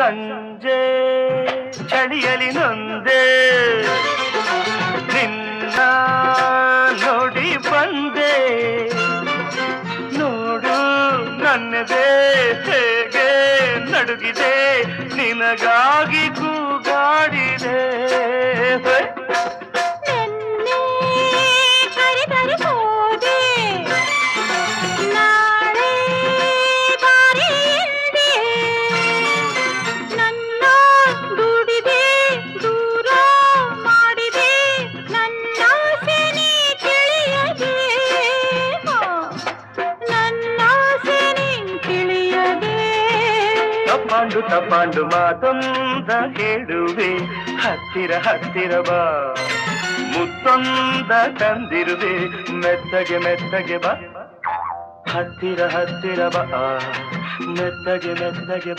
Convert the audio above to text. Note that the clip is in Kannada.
ಸಂಜೆ ಚಳಿಯಲಿ ನೊಂದೆ ನಿನ್ನ ನೋಡಿ ಬಂದೆ ನೋಡು ನನ್ನದೇ ಹೇಗೆ ನಡುಗಿದೆ ನಿನಗಾಗಿ ಕೂಗಾಡಿದೆ ತಪ್ಪಾಂಡು ತಪ್ಪಾಂಡು ಮಾತೊಂದ ಹೇಳುವೆ ಹತ್ತಿರ ಹತ್ತಿರ ಬಾ ಮುತ್ತೊಂದ ತಂದಿರುವೆ ಮೆತ್ತಗೆ ಮೆತ್ತಗೆ ಬಾ ಹತ್ತಿರ ಹತ್ತಿರ ಬಾ ಮೆತ್ತಗೆ ಮೆತ್ತಗೆ